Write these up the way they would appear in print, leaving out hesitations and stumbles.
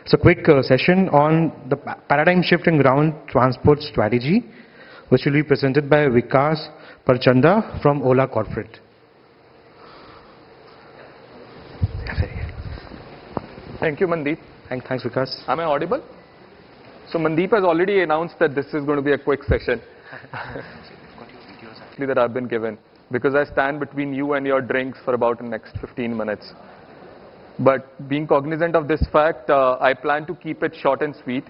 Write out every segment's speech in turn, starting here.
It's a quick session on the paradigm shift in ground transport strategy, which will be presented by Vikas Parchanda from Ola Corporate. Thank you, Mandeep. Thanks, Vikas. Am I audible? So Mandeep has already announced that this is going to be a quick session that I've been given, because I stand between you and your drinks for about the next 15 minutes. But being cognizant of this fact, I plan to keep it short and sweet.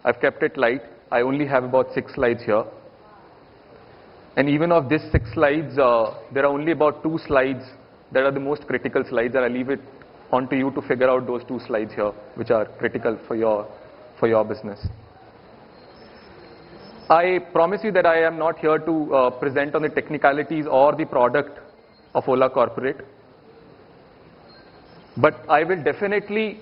I've kept it light. I only have about 6 slides here. And even of these 6 slides, there are only about 2 slides that are the most critical slides, and I'll leave it on to you to figure out those 2 slides here, which are critical for your business. I promise you that I am not here to present on the technicalities or the product of Ola Corporate. But I will definitely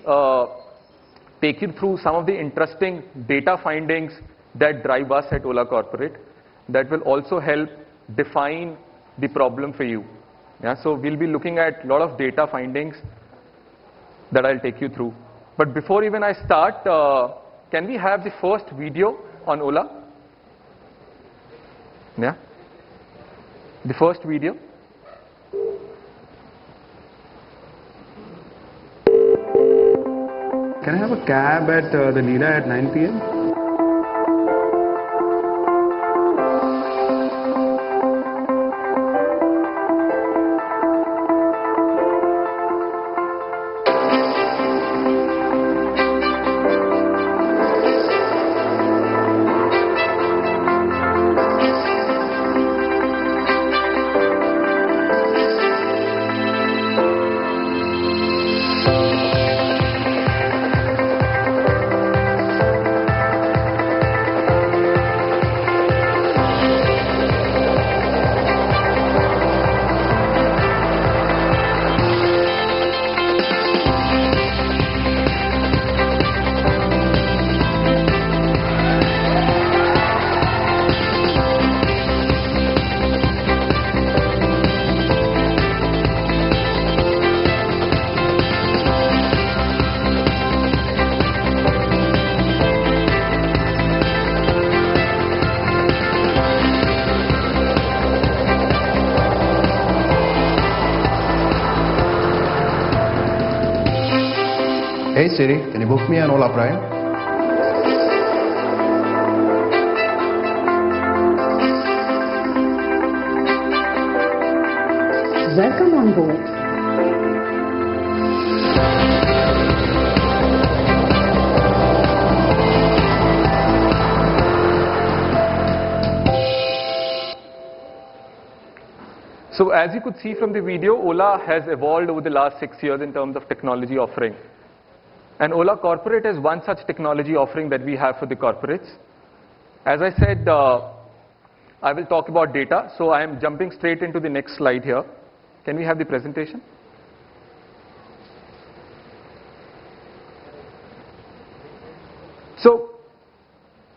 take you through some of the interesting data findings that drive us at Ola Corporate that will also help define the problem for you. Yeah, so we'll be looking at a lot of data findings that I'll take you through. But before even I start, can we have the first video on Ola? Yeah? The first video. Can I have a cab at the Leela at 9 p.m.? Hey Siri, can you book me an Ola Prime? Welcome on board. So as you could see from the video, Ola has evolved over the last 6 years in terms of technology offering. And Ola Corporate is one such technology offering that we have for the corporates. As I said, I will talk about data. So I am jumping straight into the next slide here. Can we have the presentation? So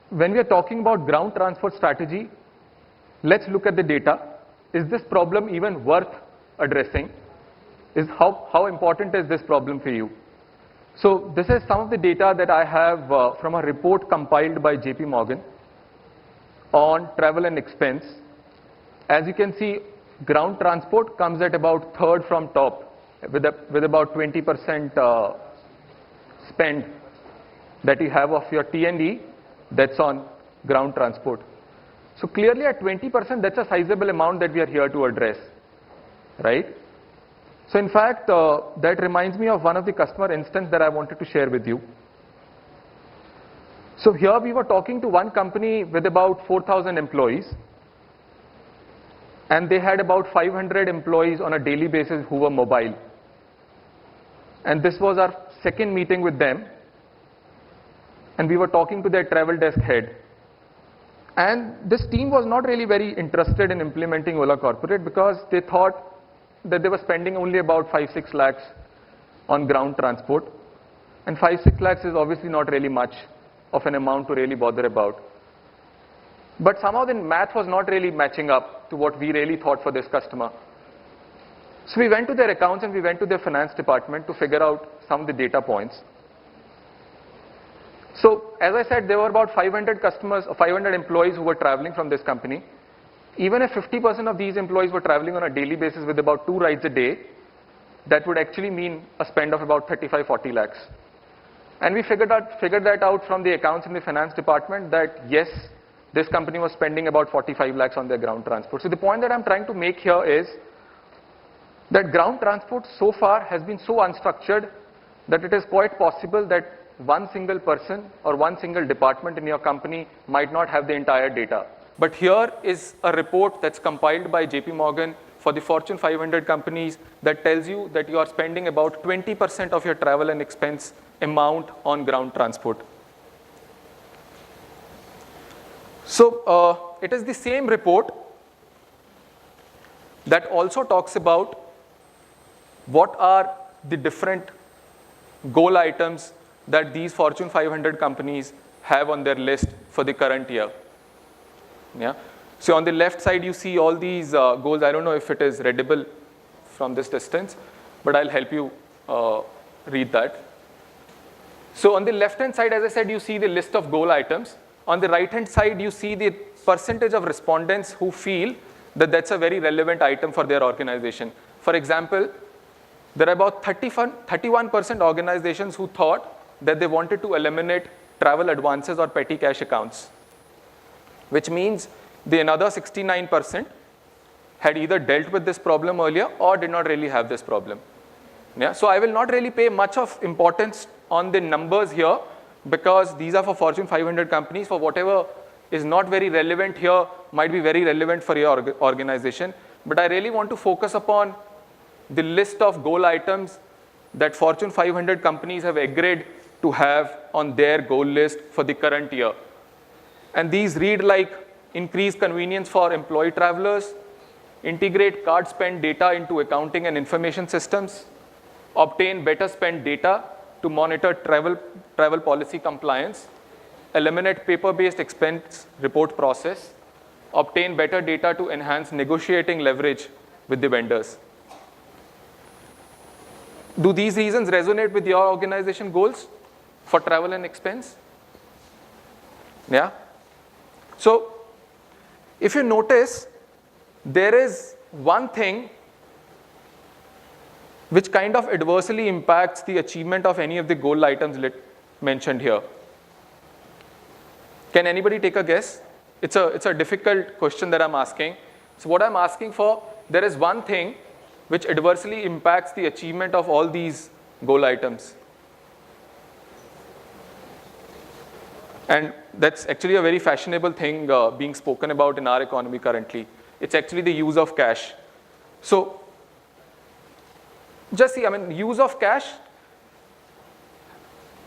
when we are talking about ground transport strategy, let's look at the data. Is this problem even worth addressing? How important is this problem for you? So this is some of the data that I have from a report compiled by JP Morgan on travel and expense. As you can see, ground transport comes at about 3rd from top with about 20% spend that you have of your T&E that's on ground transport. So clearly at 20%, that's a sizable amount that we are here to address, right? So in fact, that reminds me of one of the customer instance that I wanted to share with you. So here we were talking to one company with about 4,000 employees, and they had about 500 employees on a daily basis who were mobile. And this was our second meeting with them, and we were talking to their travel desk head. And this team was not really very interested in implementing Ola Corporate because they thought that they were spending only about 5-6 lakhs on ground transport. And 5-6 lakhs is obviously not really much of an amount to really bother about. But somehow the math was not really matching up to what we really thought for this customer. So we went to their accounts and we went to their finance department to figure out some of the data points. So as I said, there were about 500 customers or 500 employees who were traveling from this company. Even if 50% of these employees were traveling on a daily basis with about 2 rides a day, that would actually mean a spend of about 35-40 lakhs. And we figured that out from the accounts in the finance department that yes, this company was spending about 45 lakhs on their ground transport. So the point that I'm trying to make here is that ground transport so far has been so unstructured that it is quite possible that one single person or one single department in your company might not have the entire data. But here is a report that's compiled by JP Morgan for the Fortune 500 companies that tells you that you are spending about 20% of your travel and expense amount on ground transport. So it is the same report that also talks about what are the different goal items that these Fortune 500 companies have on their list for the current year. Yeah. So on the left side, you see all these goals. I don't know if it is readable from this distance, but I'll help you read that. So on the left-hand side, as I said, you see the list of goal items. On the right-hand side, you see the percentage of respondents who feel that that's a very relevant item for their organization. For example, there are about 31% organizations who thought that they wanted to eliminate travel advances or petty cash accounts, which means the another 69% had either dealt with this problem earlier or did not really have this problem. Yeah? So I will not really pay much of importance on the numbers here because these are for Fortune 500 companies. For whatever is not very relevant here might be very relevant for your organization. But I really want to focus upon the list of goal items that Fortune 500 companies have agreed to have on their goal list for the current year. And these read like increase convenience for employee travelers, integrate card spend data into accounting and information systems, obtain better spend data to monitor travel policy compliance, eliminate paper-based expense report process, obtain better data to enhance negotiating leverage with the vendors. Do these reasons resonate with your organization goals for travel and expense? Yeah. So if you notice, there is one thing which kind of adversely impacts the achievement of any of the goal items mentioned here. Can anybody take a guess? It's a difficult question that I'm asking. So what I'm asking for, there is one thing which adversely impacts the achievement of all these goal items. And that's actually a very fashionable thing being spoken about in our economy currently. It's actually the use of cash. So just see, use of cash,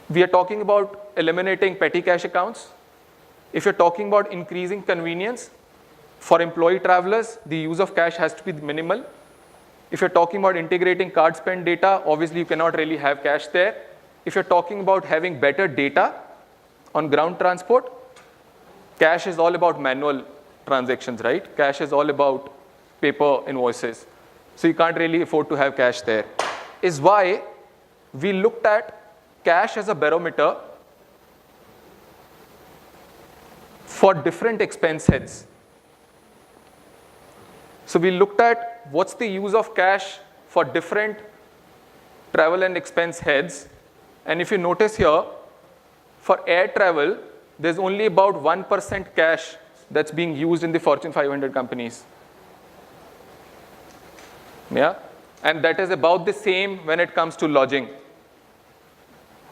we are talking about eliminating petty cash accounts. If you're talking about increasing convenience for employee travelers, the use of cash has to be minimal. If you're talking about integrating card spend data, obviously you cannot really have cash there. If you're talking about having better data on ground transport, cash is all about manual transactions, right? Cash is all about paper invoices. So you can't really afford to have cash there. Is why we looked at cash as a barometer for different expense heads. So we looked at what's the use of cash for different travel and expense heads. And if you notice here, for air travel, there's only about 1% cash that's being used in the Fortune 500 companies. Yeah? And that is about the same when it comes to lodging.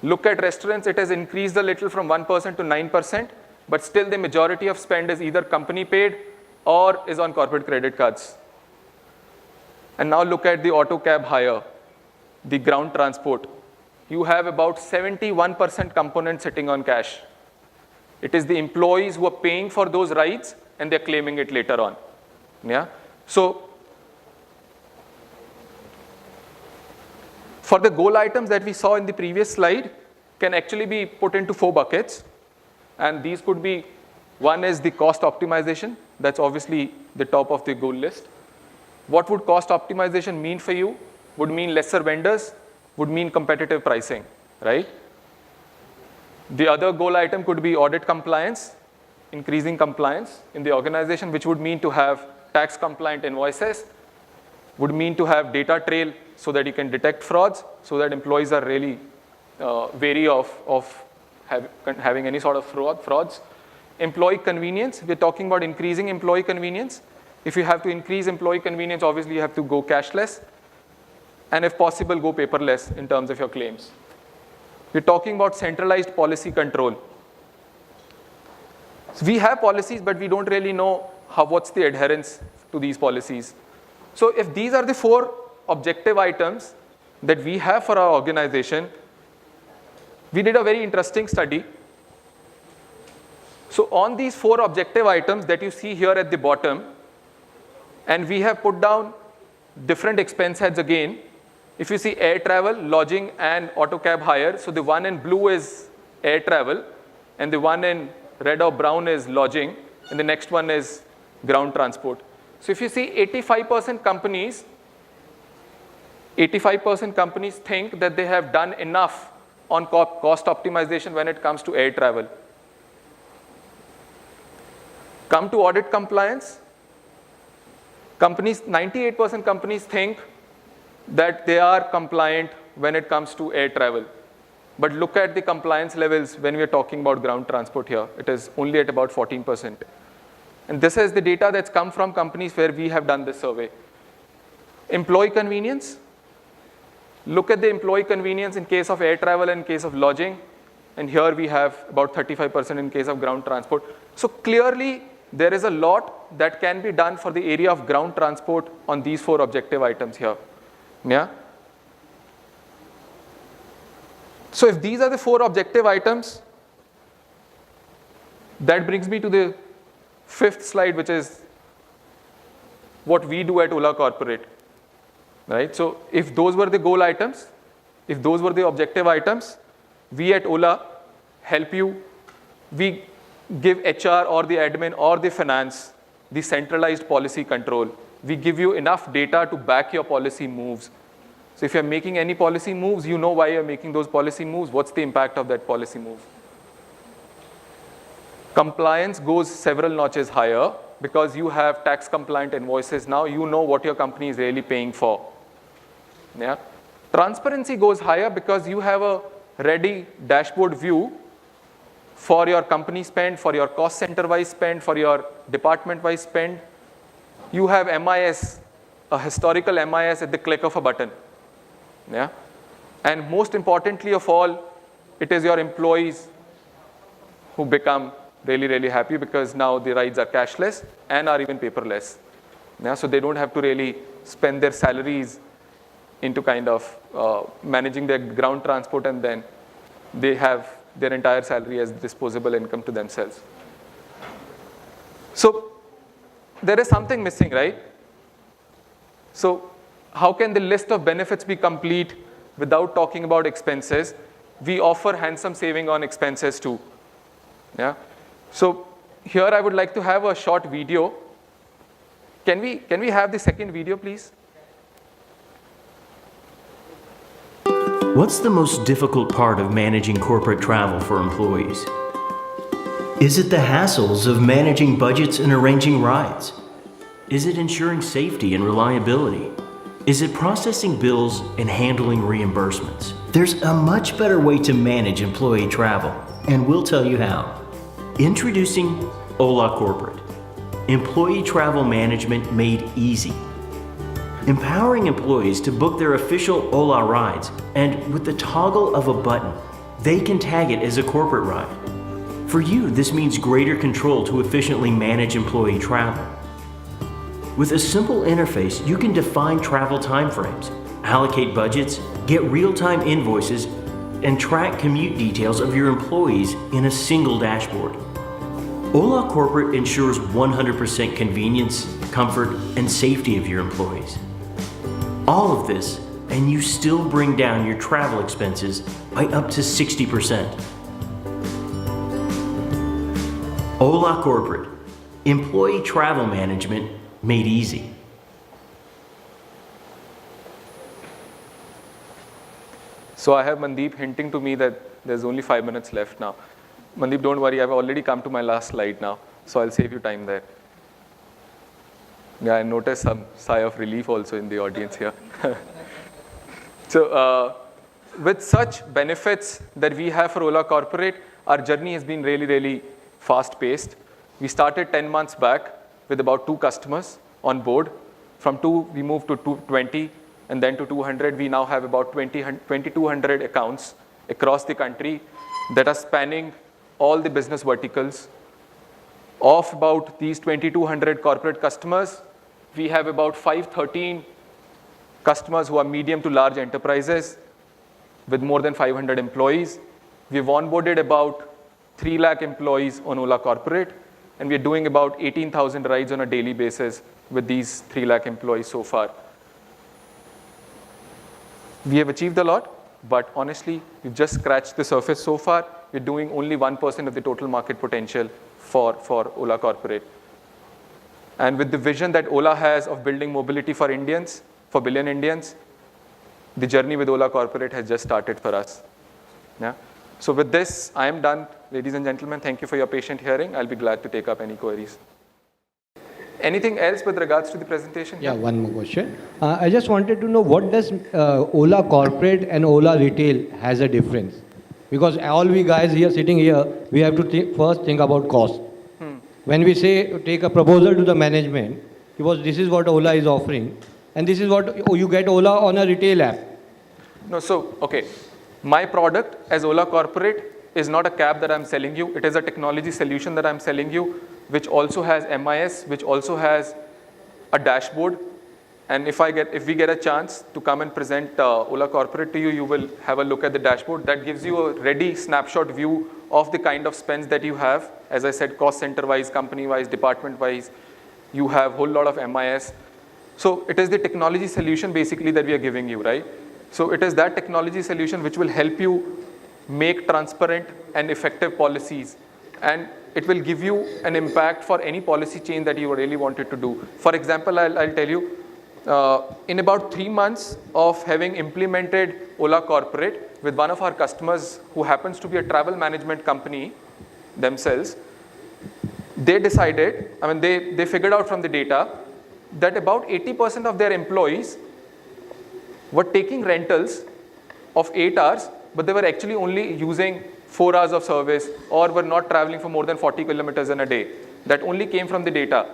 Look at restaurants, it has increased a little from 1% to 9%, but still the majority of spend is either company paid or is on corporate credit cards. And now look at the auto cab hire, the ground transport. You have about 71% component sitting on cash. It is the employees who are paying for those rides and they're claiming it later on. Yeah? So for the goal items that we saw in the previous slide can actually be put into 4 buckets. And these could be, one is the cost optimization. That's obviously the top of the goal list. What would cost optimization mean for you? Would mean lesser vendors, would mean competitive pricing, right? The other goal item could be audit compliance, increasing compliance in the organization, which would mean to have tax compliant invoices, would mean to have data trail so that you can detect frauds, so that employees are really wary of having any sort of frauds. Employee convenience, we're talking about increasing employee convenience. If you have to increase employee convenience, obviously you have to go cashless, and if possible, go paperless in terms of your claims. We're talking about centralized policy control. So we have policies, but we don't really know what's the adherence to these policies. So if these are the 4 objective items that we have for our organization, we did a very interesting study. So on these 4 objective items that you see here at the bottom, and we have put down different expense heads again. If you see air travel, lodging, and auto cab hire, so the one in blue is air travel, and the one in red or brown is lodging, and the next one is ground transport. So if you see 85% companies think that they have done enough on cost optimization when it comes to air travel. Come to audit compliance. 98% companies think that they are compliant when it comes to air travel. But look at the compliance levels when we are talking about ground transport here. It is only at about 14%. And this is the data that's come from companies where we have done this survey. Employee convenience. Look at the employee convenience in case of air travel and in case of lodging. And here we have about 35% in case of ground transport. So clearly, there is a lot that can be done for the area of ground transport on these 4 objective items here. Yeah? So if these are the 4 objective items, that brings me to the 5th slide, which is what we do at Ola Corporate. Right? So if those were the goal items, if those were the objective items, we at Ola help you. We give HR or the admin or the finance the centralized policy control. We give you enough data to back your policy moves. So if you're making any policy moves, you know why you're making those policy moves, what's the impact of that policy move. Compliance goes several notches higher because you have tax compliant invoices now, you know what your company is really paying for. Yeah? Transparency goes higher because you have a ready dashboard view for your company spend, for your cost center-wise spend, for your department-wise spend. You have MIS, a historical MIS at the click of a button. Yeah? And most importantly of all, it is your employees who become really, really happy because now the rides are cashless and are even paperless. Yeah? So they don't have to really spend their salaries into kind of managing their ground transport, and then they have their entire salary as disposable income to themselves. So there is something missing, right? So how can the list of benefits be complete without talking about expenses? We offer handsome saving on expenses too. Yeah? So here I would like to have a short video. Can we have the second video, please? What's the most difficult part of managing corporate travel for employees? Is it the hassles of managing budgets and arranging rides? Is it ensuring safety and reliability? Is it processing bills and handling reimbursements? There's a much better way to manage employee travel, and we'll tell you how. Introducing Ola Corporate, employee travel management made easy. Empowering employees to book their official Ola rides, and with the toggle of a button, they can tag it as a corporate ride. For you, this means greater control to efficiently manage employee travel. With a simple interface, you can define travel timeframes, allocate budgets, get real-time invoices, and track commute details of your employees in a single dashboard. Ola Corporate ensures 100% convenience, comfort, and safety of your employees. All of this, and you still bring down your travel expenses by up to 60%. Ola Corporate, employee travel management made easy. So I have Mandeep hinting to me that there's only 5 minutes left now. Mandeep, don't worry, I've already come to my last slide now, so I'll save you time there. Yeah, I noticed some sigh of relief also in the audience here. So with such benefits that we have for Ola Corporate, our journey has been really, really fast-paced. We started 10 months back with about 2 customers on board. From 2, we moved to 20, and then to 200. We now have about 2,200 accounts across the country that are spanning all the business verticals. Of about these 2,200 corporate customers, we have about 513 customers who are medium to large enterprises with more than 500 employees. We've onboarded about 3 lakh employees on Ola Corporate, and we're doing about 18,000 rides on a daily basis with these 3 lakh employees so far. We have achieved a lot, but honestly, we've just scratched the surface so far. We're doing only 1% of the total market potential for Ola Corporate. And with the vision that Ola has of building mobility for Indians, for billion Indians, the journey with Ola Corporate has just started for us. Yeah? So with this, I am done. Ladies and gentlemen, thank you for your patient hearing. I'll be glad to take up any queries. Anything else with regards to the presentation? Yeah, one more question. I just wanted to know, what does Ola Corporate and Ola Retail has a difference? Because all we guys here sitting here, we have to first think about cost. When we say take a proposal to the management, because this is what Ola is offering, and this is what you get Ola on a retail app. No, so, okay. My product as Ola Corporate is not a cab that I'm selling you. It is a technology solution that I'm selling you, which also has MIS, which also has a dashboard. And if we get a chance to come and present Ola Corporate to you, you will have a look at the dashboard. That gives you a ready snapshot view of the kind of spends that you have. As I said, cost center-wise, company-wise, department-wise, you have a whole lot of MIS. So it is the technology solution basically that we are giving you, right? So it is that technology solution which will help you make transparent and effective policies. And it will give you an impact for any policy change that you really wanted to do. For example, I'll tell you, in about 3 months of having implemented Ola Corporate with one of our customers who happens to be a travel management company themselves, they decided, they figured out from the data that about 80% of their employees were taking rentals of 8 hours, but they were actually only using 4 hours of service or were not traveling for more than 40 kilometers in a day. That only came from the data.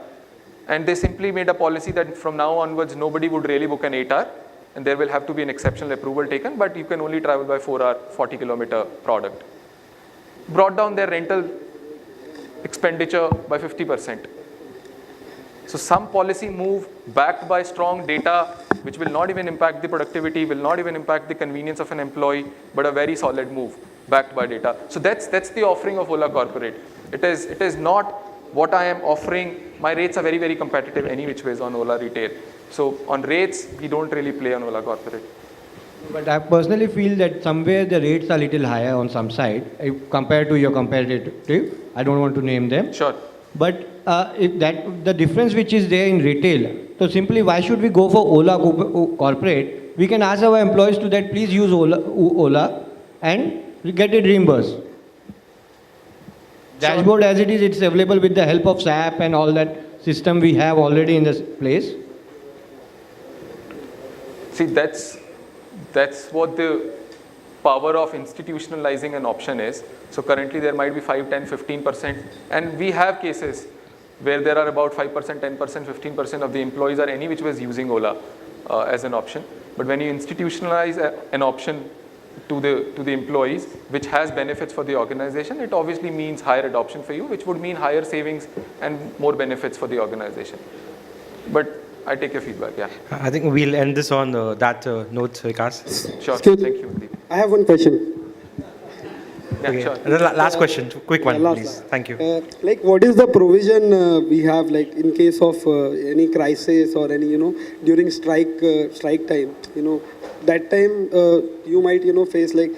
And they simply made a policy that from now onwards, nobody would really book an 8 hour, and there will have to be an exceptional approval taken, but you can only travel by 4 hour, 40 kilometer product. Brought down their rental expenditure by 50%. So some policy move backed by strong data, which will not even impact the productivity, will not even impact the convenience of an employee, but a very solid move backed by data. So that's the offering of Ola Corporate. It is not what I am offering. My rates are very, very competitive any which ways on Ola Retail. So on rates, we don't really play on Ola Corporate. But I personally feel that somewhere the rates are a little higher on some side compared to your competitive. I don't want to name them. Sure. But if the difference which is there in retail, so simply why should we go for Ola Corporate? We can ask our employees to that, please use Ola and we get it reimbursed. Dashboard as it is, it's available with the help of SAP and all that system we have already in this place. See, that's what the power of institutionalizing an option is. So currently there might be 5, 10, 15%, and we have cases where there are about 5%, 10%, 15% of the employees are any which was using Ola as an option. But when you institutionalize an option to the employees, which has benefits for the organization, it obviously means higher adoption for you, which would mean higher savings and more benefits for the organization. But I take your feedback, yeah. I think we'll end this on that note, Vikas. Sure, thank you. I have one question. Yeah, Okay. sure. The last question, quick one, Last please. one. Thank you. What is the provision we have, like in case of any crisis or any, during strike time, that time you might, face like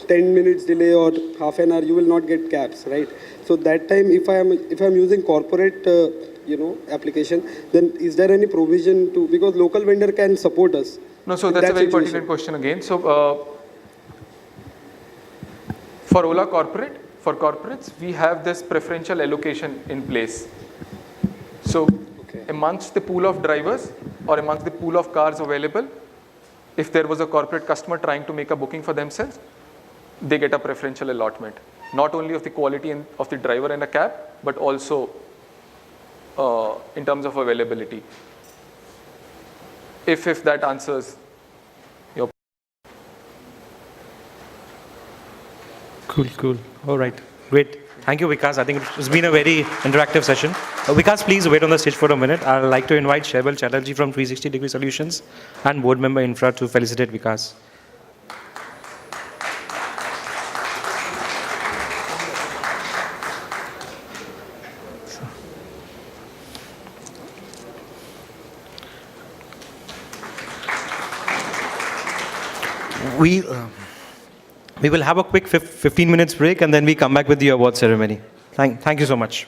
10 minutes delay or half an hour, you will not get cabs, right? So that time, if I'm using corporate, application, then is there any provision to, because local vendor can support us. No, so in that's that a very situation? pertinent question again. So for Ola Corporate, for corporates, we have this preferential allocation in place. So amongst the pool of drivers or amongst the pool of cars available, if there was a corporate customer trying to make a booking for themselves, they get a preferential allotment, not only of the quality of the driver and a cab, but also in terms of availability. If that answers your. Cool. All right. Great. Thank you, Vikas. I think it's been a very interactive session. Vikas, please wait on the stage for a minute. I'd like to invite Shaival Chatterjee from 360 Degree Solutions and board member Infra to felicitate Vikas. We will have a quick 15 minutes break and then we come back with the award ceremony. Thank you so much.